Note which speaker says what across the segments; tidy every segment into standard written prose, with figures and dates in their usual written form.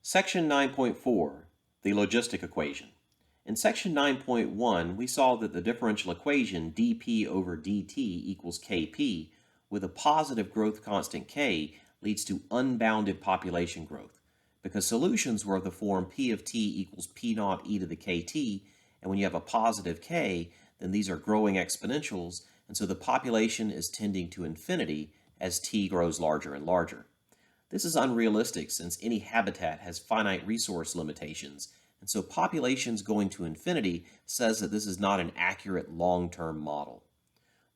Speaker 1: Section 9.4, the logistic equation. In section 9.1, we saw that the differential equation dp over dt equals kp with a positive growth constant k leads to unbounded population growth because solutions were of the form p of t equals p naught e to the kt, and when you have a positive k, then these are growing exponentials, and so the population is tending to infinity as t grows larger and larger. This is unrealistic since any habitat has finite resource limitations, and so populations going to infinity says that this is not an accurate long-term model.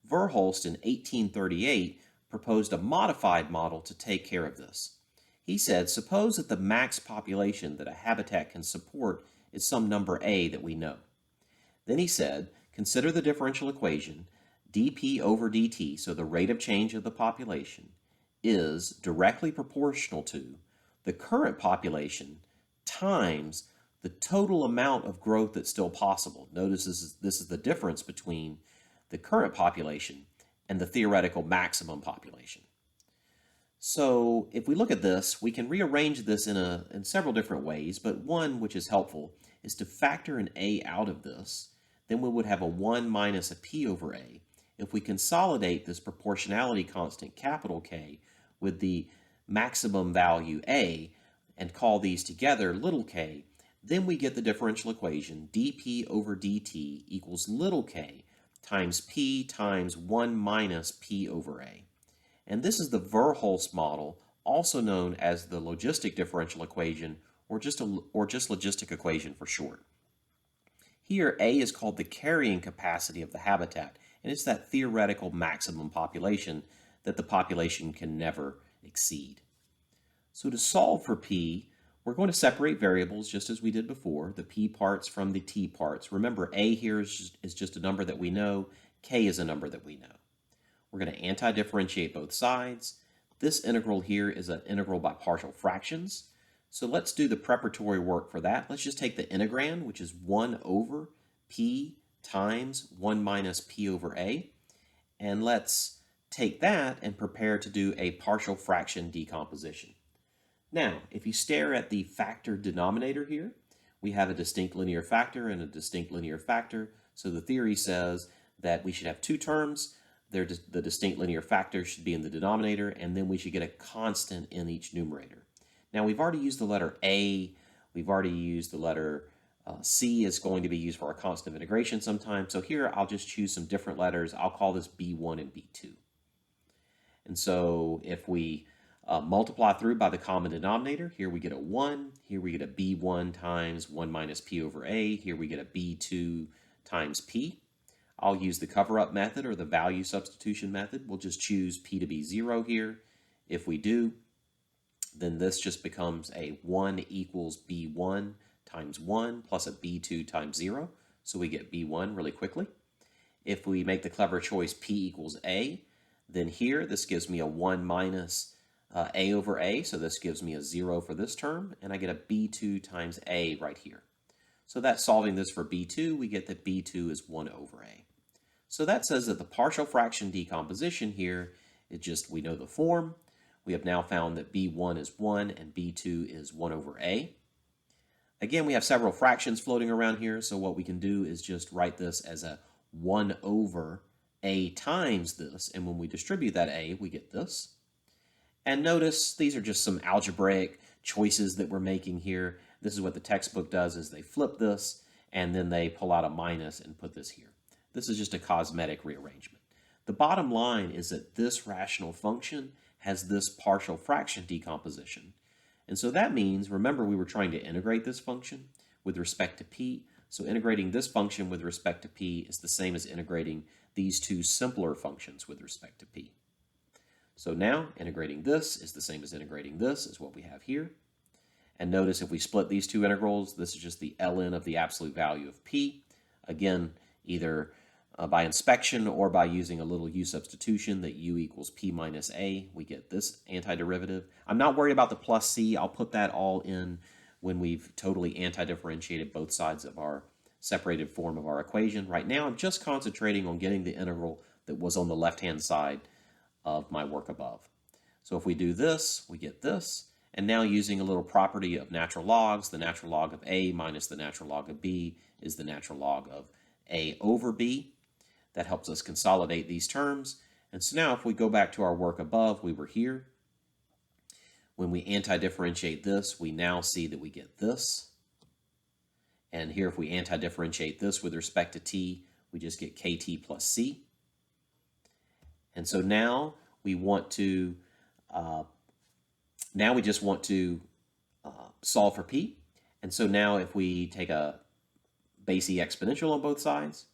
Speaker 1: Verhulst in 1838 proposed a modified model to take care of this. He said, suppose that the max population that a habitat can support is some number a that we know. Then he said, consider the differential equation, dp over dt, so the rate of change of the population, is directly proportional to the current population times the total amount of growth that's still possible. Notice this is the difference between the current population and the theoretical maximum population. So if we look at this, we can rearrange this in several different ways, but one which is helpful is to factor an a out of this. Then we would have a 1 minus a p over a. If we consolidate this proportionality constant capital K with the maximum value a and call these together little k, then we get the differential equation dp over dt equals little k times p times 1 minus p over a. And this is the Verhulst model, also known as the logistic differential equation or just logistic equation for short. Here, A is called the carrying capacity of the habitat, and it's that theoretical maximum population that the population can never exceed. So to solve for P, we're going to separate variables just as we did before, the P parts from the T parts. Remember, A here is just a number that we know, K is a number that we know. We're going to anti-differentiate both sides. This integral here is an integral by partial fractions. So let's do the preparatory work for that. Let's just take the integrand, which is 1 over P times 1 minus P over A. And let's take that and prepare to do a partial fraction decomposition. Now, if you stare at the factor denominator here, we have a distinct linear factor and a distinct linear factor. So the theory says that we should have two terms. The distinct linear factor should be in the denominator, and then we should get a constant in each numerator. Now, we've already used the letter A. We've already used the letter C is going to be used for our constant of integration sometime. So here, I'll just choose some different letters. I'll call this B1 and B2. And so if we multiply through by the common denominator, here we get a 1. Here we get a B1 times 1 minus P over A. Here we get a B2 times P. I'll use the cover-up method or the value substitution method. We'll just choose P to be 0 here. If we do, then this just becomes a 1 equals B1 times 1 plus a B2 times 0. So we get B1 really quickly. If we make the clever choice P equals A, then here this gives me a 1 minus A over A. So this gives me a 0 for this term, and I get a B2 times A right here. So that's solving this for B2, we get that B2 is 1 over A. So that says that the partial fraction decomposition here is just, we know the form. We have now found that B1 is 1 and B2 is 1 over A. Again, we have several fractions floating around here, so what we can do is just write this as a 1 over A times this, and when we distribute that A, we get this. And notice these are just some algebraic choices that we're making here. This is what the textbook does, is they flip this, and then they pull out a minus and put this here. This is just a cosmetic rearrangement. The bottom line is that this rational function has this partial fraction decomposition. And so that means, remember we were trying to integrate this function with respect to P. So integrating this function with respect to P is the same as integrating these two simpler functions with respect to P. So now integrating this is the same as integrating this, is what we have here. And notice if we split these two integrals, this is just the ln of the absolute value of P. Again, either by inspection or by using a little u substitution, that u equals P minus A, we get this antiderivative. I'm not worried about the plus C. I'll put that all in when we've totally anti-differentiated both sides of our separated form of our equation. Right now, I'm just concentrating on getting the integral that was on the left-hand side of my work above. So if we do this, we get this, And now using a little property of natural logs, the natural log of A minus the natural log of B is the natural log of A over B. That helps us consolidate these terms. And so now if we go back to our work above, we were here. When we anti-differentiate this, we now see that we get this. And here if we anti-differentiate this with respect to t, we just get kt plus c. And so now we want to, now we just want to solve for p. And so now if we take a base e exponential on both sides,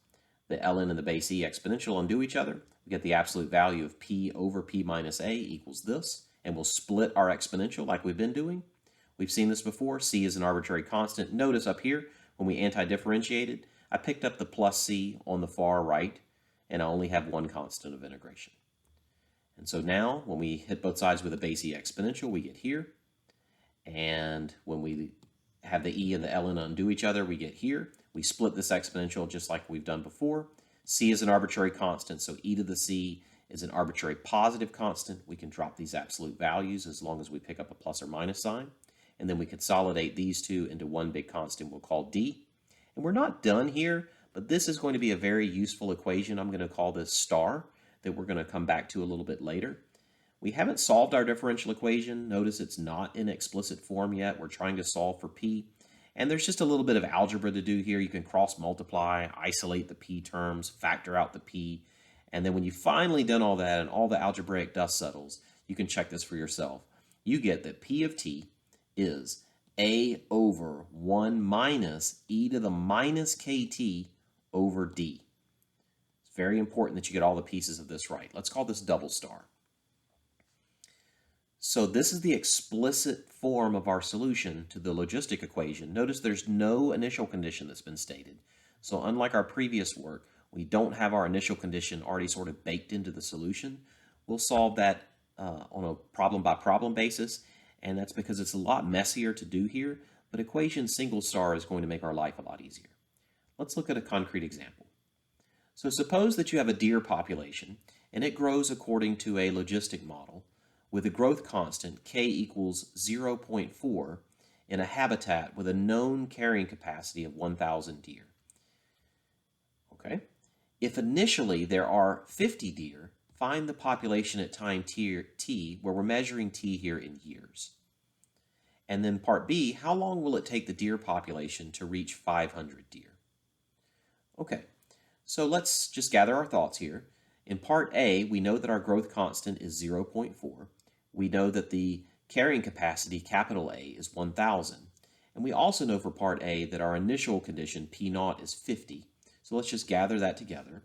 Speaker 1: the ln and the base e exponential undo each other, we get the absolute value of p over p minus a equals this, and we'll split our exponential like we've been doing. We've seen this before. C is an arbitrary constant. Notice up here, when we anti-differentiated, I picked up the plus c on the far right, and I only have one constant of integration. And so now, when we hit both sides with a base e exponential, we get here. And when we have the e and the ln undo each other, we get here. We split this exponential just like we've done before. C is an arbitrary constant, so e to the c is an arbitrary positive constant. We can drop these absolute values as long as we pick up a plus or minus sign. And then we consolidate these two into one big constant we'll call d. And we're not done here, but this is going to be a very useful equation. I'm going to call this star that we're going to come back to a little bit later. We haven't solved our differential equation. Notice it's not in explicit form yet. We're trying to solve for p. And there's just a little bit of algebra to do here. You can cross multiply, isolate the p terms, factor out the p. And then when you've finally done all that and all the algebraic dust settles, you can check this for yourself. You get that p of t is a over 1 minus e to the minus kt over d. It's very important that you get all the pieces of this right. Let's call this double star. So this is the explicit form of our solution to the logistic equation. Notice there's no initial condition that's been stated. So unlike our previous work, we don't have our initial condition already sort of baked into the solution. We'll solve that on a problem-by-problem basis, and that's because it's a lot messier to do here, but equation single star is going to make our life a lot easier. Let's look at a concrete example. So suppose that you have a deer population, and it grows according to a logistic model with a growth constant k equals 0.4 in a habitat with a known carrying capacity of 1,000 deer. Okay? If initially there are 50 deer, find the population at time t, where we're measuring t here in years. And then part B, how long will it take the deer population to reach 500 deer? Okay, so let's just gather our thoughts here. In part A, we know that our growth constant is 0.4. We know that the carrying capacity, capital A, is 1,000. And we also know for part A that our initial condition, P naught, is 50. So let's just gather that together.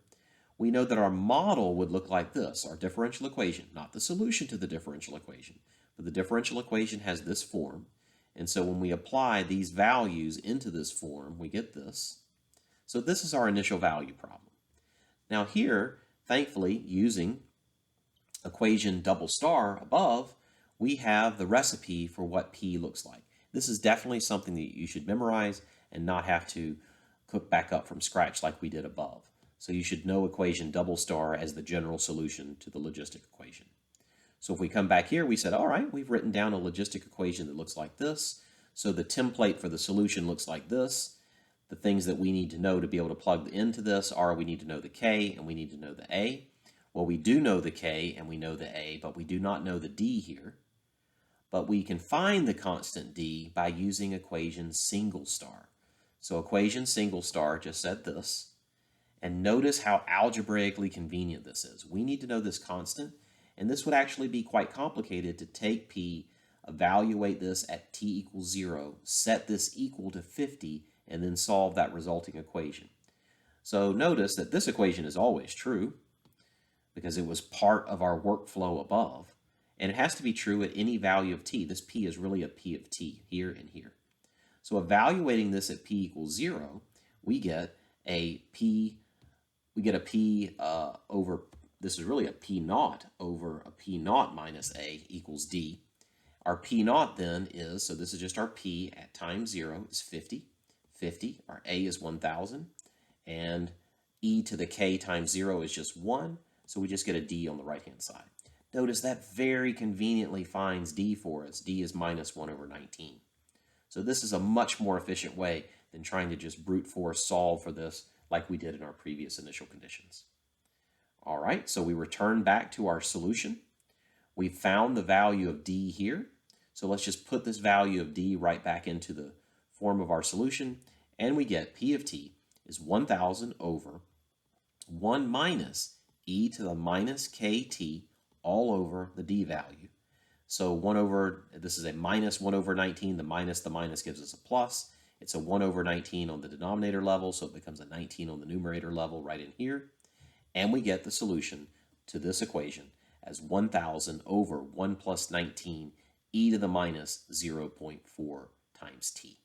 Speaker 1: We know that our model would look like this, our differential equation, not the solution to the differential equation, but the differential equation has this form. And so when we apply these values into this form, we get this. So this is our initial value problem. Now here, thankfully, using equation double star above, we have the recipe for what P looks like. This is definitely something that you should memorize and not have to cook back up from scratch like we did above. So you should know equation double star as the general solution to the logistic equation. So if we come back here, we said, all right, we've written down a logistic equation that looks like this. So the template for the solution looks like this. The things that we need to know to be able to plug into this are we need to know the K and we need to know the A. Well, we do know the K and we know the A, but we do not know the D here. But we can find the constant D by using equation single star. So equation single star just said this. And notice how algebraically convenient this is. We need to know this constant, and this would actually be quite complicated to take P, evaluate this at t equals 0, set this equal to 50, and then solve that resulting equation. So notice that this equation is always true because it was part of our workflow above, and it has to be true at any value of t. This P is really a P of t here and here. So evaluating this at P equals 0, we get a P over, this is really a P naught over a P naught minus A equals D. Our P naught then is, so this is just our P at time 0 is 50. Our A is 1,000. And e to the K times 0 is just 1. So we just get a D on the right-hand side. Notice that very conveniently finds d for us. D is minus 1 over 19. So this is a much more efficient way than trying to just brute force solve for this like we did in our previous initial conditions. All right, so we return back to our solution. We found the value of d here. So let's just put this value of d right back into the form of our solution, and we get p of t is 1,000 over 1 minus e to the minus kt all over the d value. So 1 over, this is a minus 1 over 19, the minus gives us a plus. It's a 1 over 19 on the denominator level, so it becomes a 19 on the numerator level right in here. And we get the solution to this equation as 1,000 over 1 plus 19 e to the minus 0.4 times t.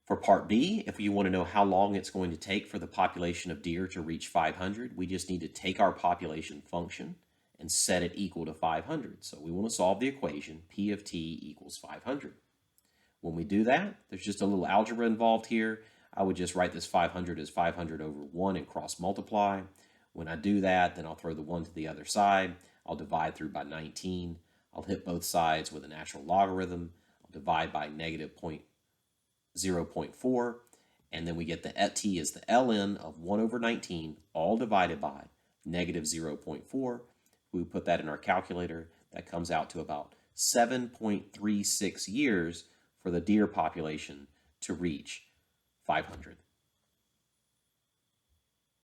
Speaker 1: For part B, if you want to know how long it's going to take for the population of deer to reach 500, we just need to take our population function and set it equal to 500. So we want to solve the equation P of t equals 500. When we do that, there's just a little algebra involved here. I would just write this 500 as 500 over 1 and cross multiply. When I do that, then I'll throw the 1 to the other side. I'll divide through by 19. I'll hit both sides with a natural logarithm. I'll divide by negative 0.4, and then we get the t is the ln of 1 over 19, all divided by negative 0.4. We put that in our calculator. That comes out to about 7.36 years for the deer population to reach 500.